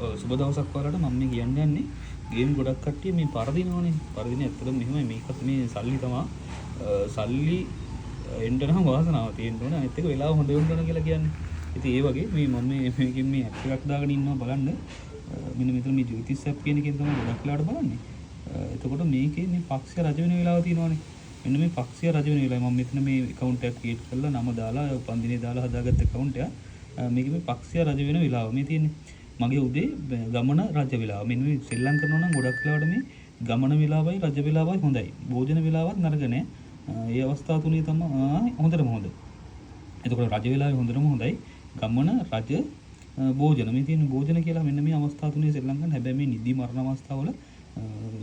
සුබ දවසක් වලට මම මේ කියන්නේ ගේම් ගොඩක් කට්ටිය මේ පරදිනවනේ. පරදින ඇත්තටම මෙහෙමයි මේකත් මේ සල්ලි තමයි. සල්ලි එන්න නම් වාසනාව තියෙන්න ඕනේ. අනිත් එක වෙලාව හොඳ වෙන්න ඕන කියලා කියන්නේ. ඉතින් ඒ වගේ මේ මම මේකෙන් මේ ඇප් එකක් දාගෙන ඉන්නවා බලන්න. මෙන්න මෙතන මේ ජ්‍योතිස් ඇප් කියන එකෙන් තමයි ගොඩක් වෙලාවට බලන්නේ. එතකොට මේකේ මේ පක්ෂය රජ වෙන වෙලාව තියෙනවනේ. මෙන්න මේ පක්ෂය රජ වෙන වෙලාවයි මම මෙතන මේ account එකක් create කරලා නම දාලා උපන්දිනේ දාලා හදාගත්ත account එක. මේකේ මේ පක්ෂය රජ වෙන වෙලාව මේ තියෙන්නේ. මගේ උදේ ගමන රජ වෙලාව. මෙන්න මේ ශ්‍රී ලංකා කරනවා නම් ගොඩක් වෙලාවට මේ ගමන වෙලාවයි රජ වෙලාවයි හොඳයි. භෝජන වෙලාවත් නරක නෑ. මේ අවස්ථා තුනේ තමයි හොඳටම හොඳ. එතකොට රජ වෙලාවේ හොඳටම හොඳයි. ගමන රජ භෝජන මේ තියෙන භෝජන කියලා මෙන්න මේ අවස්ථා තුනේ ශ්‍රී ලංකාවේ හැබැයි මේ නිදි මරණ අවස්ථාවල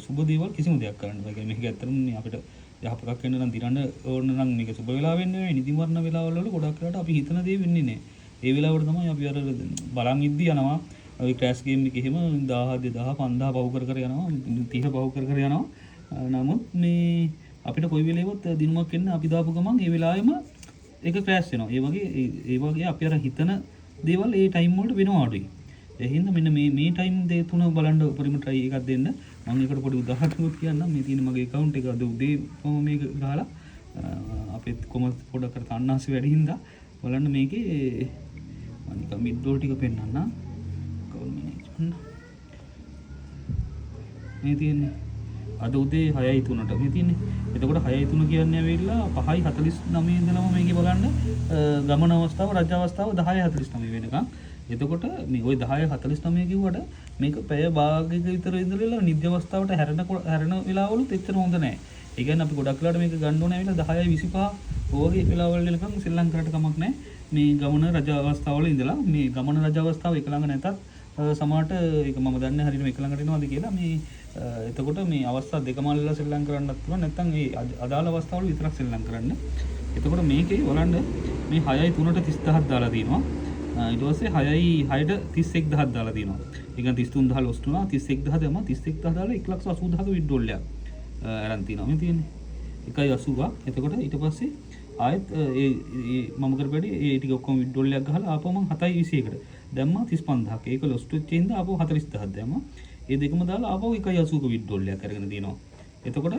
සුබ දේවල් කිසිම දෙයක් කරන්න බෑ. මේක ඇත්තටම අපිට යහපතක් වෙන්න නම් දිරන්න ඕන නම් මේක සුබ වෙලාව වෙන්නේ නෙවෙයි. නිදි මරණ වෙලාවල් වල ගොඩක් වෙලාවට අපි හිතන දේ වෙන්නේ නෑ. ඒ වෙලාවට තමයි අපි අර බලන් ඉද්දි යනවා. ඔය ක්‍රෑෂ් ගේම් එකේ එහෙම 1000 2000 5000 පහු කර කර යනවා 30 පහු කර කර යනවා. නමුත් මේ අපිට කොයි වෙලේවත් දිනුමක් එන්න අපි දාපු ගමන් ඒ වෙලාවෙම ඒක ක්‍රෑෂ් වෙනවා. ඒ වගේ අපි අර හිතන දේවල් ඒ ටයිම් වලට වෙනවා අඩුයි. ඒ හින්දා මෙන්න මේ ටයිම් දෙක තුන බලන්න උපරිම try එකක් දෙන්න. මම ඒකට පොඩි උදාහරණයක් කියන්නම්. මේ තියෙන මගේ account එක අද උදේ මම මේක ගහලා අපිත් කොමත් පොඩක් කර තන්නාසි වැඩි හින්දා බලන්න මේකේ අනික මිඩ්ඩෝල් ටික පෙන්නන්න. මේ තියෙන්නේ අද උදේ 6:03ට මේ තියෙන්නේ. එතකොට 6:03 කියන්නේ ඇවිල්ලා 5:49 ඉඳලම මේකේ බලන්න ගමන අවස්ථාව රජ අවස්ථාව 10:49 වෙනකම්. එතකොට මේ ওই 10:49 කිව්වට මේක පැය භාගයක විතර ඉඳලා නිදි අවස්ථාවට හැරෙන වෙලාවලුත් එච්චර හොඳ නැහැ. ඒ කියන්නේ අපි ගොඩක් වෙලාවට මේක ගන්න ඕනේ ඇවිල්ලා 10:25 ඕගේ වෙලාවල් වෙනකම් ශ්‍රී ලංකාවට කමක් නැහැ. මේ ගමන රජ අවස්ථාවල ඉඳලා මේ ගමන රජ අවස්ථාව එක ළඟ නැතත් සමහරට ඒක මම දන්නේ හරියටම එක ළඟට එනවාද කියලා මේ එතකොට මේ අවස්ථා දෙකම අල්ලලා ශ්‍රී ලංකාව කරන්නත් පුළුවන් නැත්නම් ඒ අදාළ අවස්ථාවල විතරක් ශ්‍රී ලංකාව කරන්න. එතකොට මේකේ බලන්න මේ 6:03ට 30000ක් දාලා තියෙනවා. ඊට පස්සේ 6:06ට 31000ක් දාලා තියෙනවා. ඒ කියන්නේ 33000 ලොස් වුණා 31000 දැම්මා 31000 දාලා 180000ක විත්ඩ්‍රෝල් එකක් අරන් තියෙනවා. මේ තියෙන්නේ 1.80ක්. එතකොට ඊට පස්සේ ආයෙත් ඒ මම කරපැඩි ඒ ටික ඔක්කොම විත්ඩ්‍රෝල් එකක් ගහලා ආපහු මම 7.21කට දැම්මා 35000ක්. ඒක ලොස් වෙච්ච හින්දා ආපහු 40000ක් දැම්මා. ඒ දෙකම දාලා ආපහු 1.80ක විත්ඩ්‍රෝල් එකක් අරගෙන තියෙනවා. එතකොට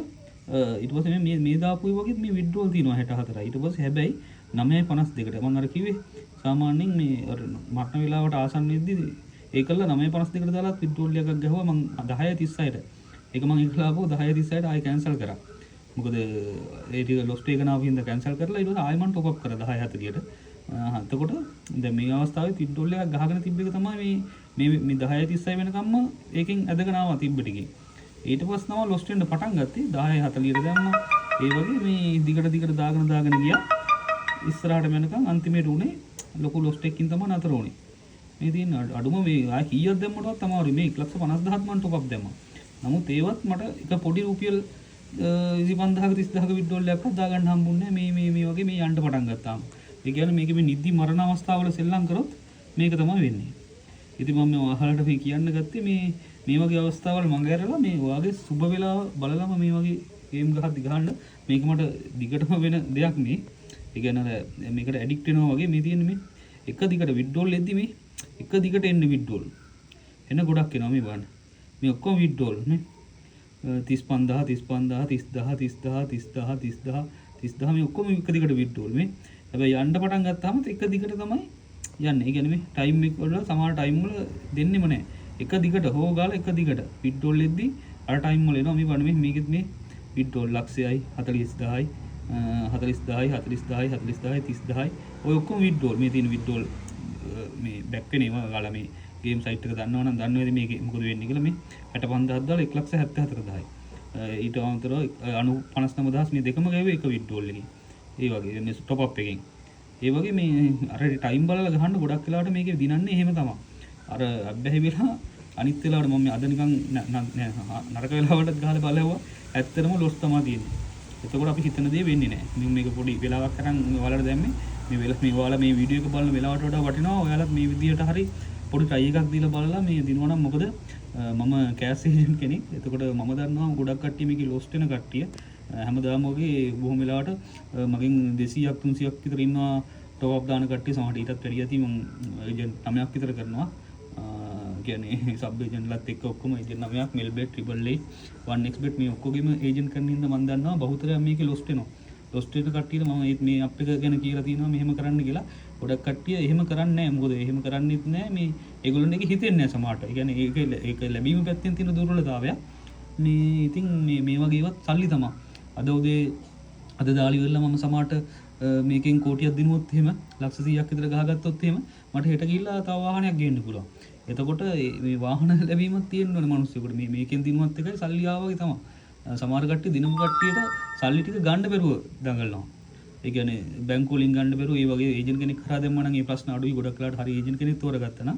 ඊට පස්සේ මේ දාපු වගේ මේ විත්ඩ්‍රෝල් තියෙනවා 64යි. ඊට පස්සේ හැබැයි 9.52කට මම අර කිව්වේ සාමාන්‍යයෙන් මේ මරණ වෙලාවට ආසන්න වෙද්දි ඒකල්ල 9.52කට දාලා විත්ඩ්‍රෝල් එකක් ගහුවා මම 10.36ට. ඒක මම ඉක්ලා ආපහු 10.36ට ආයෙ කැන්සල් කරා. මොකද ඒ ටික ලොස් එක නාව හින්දා කැන්සල් කරලා ඊට පස්සේ ආයෙ මම ටොප් අප් කරා 10.40ට. එතකොට දැන් මේ අවස්ථාවේ විත්ඩ්‍රෝල් එකක් ගහගෙන තිබ්බ එක තමයි මේ 10.36 වෙනකම්ම ඒකෙන් ඇදගෙන ආවා තිබ්බ ටිකේ. ඊට පස්සේ තමයි ලොස් වෙන්න පටන් ගත්තේ 10.40ට දැම්මා. ඒ වගේ මේ දිගට දාගෙන ගියා. ඉස්සරහට යනකම් අන්තිමේට උනේ ලොකු ලොස් එකකින් තමයි නතර උනේ. මේ තියෙන අඩුම මේ ආ කීයක් දැම්මටවත් තමයි මේ 1,50,000ක් මම ටොප් අප් දැම්මා. නමුත් ඒවත් මට එක පොඩි රුපියල් 25000ක 30000ක විත්ඩ්‍රෝල් එකක් දාගන්න හම්බුන්නේ මේ වගේ මේ යන්න පටන් ගත්තාම. ඒ කියන්නේ මේකේ මේ නිදි මරණ අවස්ථාවල සෙල්ලම් කරොත් මේක තමයි වෙන්නේ. ඉතින් මම මේ ඔයාලට මේ කියන්න ගත්තේ මේ වගේ අවස්ථාවල මම ඇරලා මේ ඔයාගේ සුබ වෙලාව බලලම මේ වගේ ගේම් ගහන්න මේක මට දිගටම වෙන දෙයක් නේ. ඒ කියන්නේ මේකට ඇඩික්ට් වෙනවා වගේ මේ තියෙන මේ එක දිගට විත්ඩ්‍රෝල් එද්දි මේ එක දිගට එන්නේ විත්ඩ්‍රෝල්. එන ගොඩක් එනවා මේ බලන්න. මේ ඔක්කොම විත්ඩ්‍රෝල් නේ 35000 මේ ඔක්කොම එක දිගට විත්ඩ්‍රෝල් මේ. හැබැයි යන්න පටන් ගත්තාම එක දිගට තමයි යන්නේ. ඒ කියන්නේ මේ ටයිම් එක වල සමහර ටයිම් වල දෙන්නෙම නැහැ. එක දිගට හො ගාලා එක දිගට විත්ඩ්‍රෝල් එද්දි අර ටයිම් වල එනවා මේ වань මේකෙත් මේ විත්ඩ්‍රෝල් ලක්ෂයයි 40000යි 40000යි ඔය ඔක්කොම විත්ඩ්‍රෝල් මේ තියෙන විත්ඩ්‍රෝල් මේ බැක් වෙන ඒවා ගාලා මේ ගේම් සයිට් එක දන්නවනම් දන්නවද මේක මොකද වෙන්නේ කියලා මේ 65000ක් දාලා 1,74,000යි. ඊට අමතරව 59000 මේ දෙකම ගාවේ එක විත්ඩ්‍රෝල් එකකින්. ඒ වගේ මේ টොප් අප් එකකින්. ඒ වගේ මේ අර ටයිම් බලලා ගහන්න ගොඩක් වෙලාවට මේකේ දිනන්නේ එහෙම තමයි. අර අබ්බැහි වෙලා අනිත් වෙලාවට මම අද නිකන් නරක වෙලාවටත් ගහලා බලවුවා. ඇත්තටම ලොස් තමයි තියෙන්නේ. එතකොට අපි හිතන දේ වෙන්නේ නැහැ. මම මේක පොඩි වෙලාවක් කරන් ඔයාලට දැම්මේ. මේ ඔයාලා මේ වීඩියෝ එක බලන වෙලාවට වඩා වටිනවා. ඔයාලත් මේ විදියට හරි පොඩි try එකක් දීලා බලලා මේ දිනුවා නම් මොකද මම කෑෂ් ඒජන්ට් කෙනෙක්. එතකොට මම දන්නවා ගොඩක් කට්ටිය මේකේ ලොස් වෙන කට්ටිය. හැමදාම වගේ බොහොම වෙලාවට මගෙන් 200ක් 300ක් විතර ඉන්නවා ටොප් අප් දාන කට්ටිය. සමහරට ඊටත් වැඩි ඇති මම ඒජන්ට් 9ක් විතර කරනවා. කියන්නේ සබ් ඒජන්ට්ලත් එක්ක ඔක්කොම ඒජන්ට් 9ක් මෙල්බෙට් ට්‍රිපල් A 1xbet මේ ඔක්කොගෙම ඒජන්ට් කරන හින්දා මම දන්නවා බහුතරයක් මේකේ ලොස්ට් වෙනවා. ලොස්ට් වෙන කට්ටියට මම මේ අප් එක ගැන කියලා තියෙනවා මෙහෙම කරන්න කියලා. ගොඩක් කට්ටිය එහෙම කරන්නේ නැහැ. මොකද එහෙම කරන්නේත් නැහැ මේ ඒගොල්ලොන්ට ඒක හිතෙන්නේ නැහැ සමහරට. ඒ කියන්නේ ඒක ලැබීම පැත්තෙන් තියෙන දුර්වලතාවය. මේ ඉතින් මේ වගේවත් සල්ලි තමයි. අද උදේ අද දාලි වෙලා මම සමහරට මේකෙන් කෝටියක් දිනුවොත් එහෙම ලක්ෂ 100ක් විතර ගහගත්තොත් එහෙම මට හෙට ගිහිල්ලා තව වාහනයක් ගේන්න පුළුවන්. එතකොට මේ වාහන ලැබීමක් තියෙන්න ඕනේ මිනිස්සුන්ට. මේකෙන් දිනුවත් එකයි සල්ලි ආවා වගේ තමයි. සමහර කට්ටිය දිනමු කට්ටියට සල්ලි ටික ගන්න බැරුව දඟලනවා. ඒ කියන්නේ බැංකු වලින් ගන්න බැරුව ඒ වගේ ඒජන්ට් කෙනෙක් කරා දැම්මම නම් ඒ ප්‍රශ්න අඩුයි. ගොඩක් වෙලාවට හරි ඒජන්ට් කෙනෙක් තෝරගත්තා නම්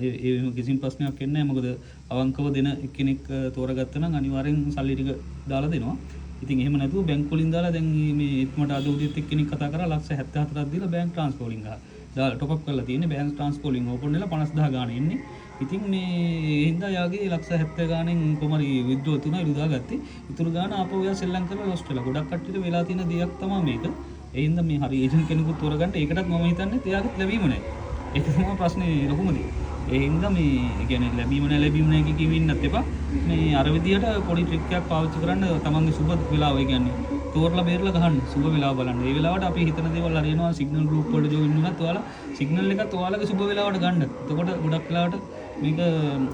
ඒ කිසිම ප්‍රශ්නයක් එන්නේ නැහැ. මොකද අවංකව දෙන කෙනෙක් තෝරගත්තා නම් අනිවාර්යෙන් සල්ලි ටික දාලා දෙනවා. ඉතින් එහෙම නැතුව බැංකු වලින් දාලා දැන් මේ ඉක්මනට අද උදේත් එක්කෙනෙක් කතා කරා ලක්ෂ 74ක් දීලා බැංක් ට්‍රාන්ස්ෆර් වලින් දාලා টොප් අප් කරලා තියෙන්නේ. බැංක් ට්‍රාන්ස්ෆර් වලින් ඕපන් වෙලා 50000 ගාණ එන්නේ. ඉතින් මේ හින්දා යාගේ ලක්ෂ 70 ගාණෙන් කොමරි විත්ඩ්‍රෝ තුනයි ඉරුදා ගත්තේ. ඉතුරු ගාණ ආපහු එයා සෙල්ලම් කරලා ලොස්ට් වෙලා. ගොඩක් කට්ටියට වෙලා තියෙන දෙයක් තමයි මේක. ඒ හින්දා මේ හරි ඒජන්ට් කෙනෙකුත් තෝරගන්න ඒකටත් මම හිතන්නේ එයාගෙත් ලැබීම නැහැ. ඒක තමයි ප්‍රශ්නේ ලොකුම දේ. ඒ හින්දා මේ කියන්නේ ලැබීම නැහැ කියවින්නත් එපා. මේ අර විදියට පොඩි ට්‍රික් එකක් පාවිච්චි කරන්න තමන්ගේ සුබ වෙලාව. ඒ කියන්නේ තෝරලා බේරලා ගහන්න සුබ වෙලාව බලන්න. ඒ වෙලාවට අපි හිතන දේවල් හරියනවා. සිග්නල් ගෲප් වලට ජොයින් වුණත් ඔයාලා සිග්නල් එකත් ඔයාලගේ සුබ වෙලාවට ගන්න. එතකොට ගොඩක් වෙලාවට මේක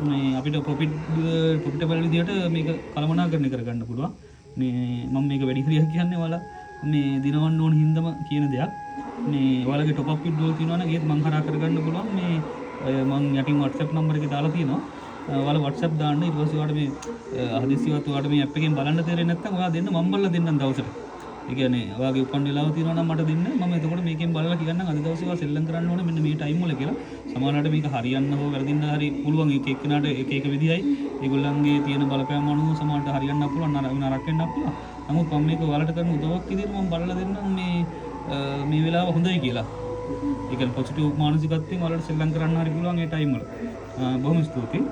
මේ අපිට ප්‍රොෆිටබල් විදියට මේක කළමනාකරණය කරගන්න පුළුවන්. මේ මම මේක වැඩි හරියක් කියන්නේ ඔයාලා මේ දිනවන්න ඕන හින්දාම කියන දෙයක්. මේ ඔයාලගේ টොප් අප් විඩ්‍රෝ තියෙනවා නම් ඒත් මං හරහා කරගන්න පුළුවන්. මේ මං යටින් WhatsApp නම්බර් එක දාලා තියෙනවා. ඔයාලා WhatsApp දාන්න. ඊට පස්සේ ඔයාලට මේ හදිස්සියවත් ඔයාලට මේ ඇප් එකෙන් බලන්න තේරෙන්නේ නැත්නම් ඔයා දෙන්න මම බලලා දෙන්නම් දවසට. ඒ කියන්නේ ඔයාගේ උපන් වෙලාව තියෙනවා නම් මට දෙන්න. මම එතකොට මේකෙන් බලලා කියන්නම් අද දවසේ ඔයා සෙල්ලම් කරන්න ඕනේ මෙන්න මේ ටයිම් වල කියලා. සමහරවිට මේක හරියන්න හෝ වැරදින්න හරි පුළුවන්. එක එක්කෙනාට එක විදියයි. ඒගොල්ලන්ගේ තියෙන බලපෑම අනුව සමහරවිට හරියන්නත් පුළුවන් නරක වෙන්නත් පුළුවන්. නමුත් මම මේක ඔයාලට කරන උදව්වක් විදියට මම බලලා දෙන්නම් මේ වෙලාව හොඳයි කියලා. ඒ කියන්නේ පොසිටිව් මානසිකත්වයෙන් ඔයාලට සෙල්ලම් කරන්න හරි පුළුවන් ඒ ටයිම් වල. බොහොම ස්තුතියි.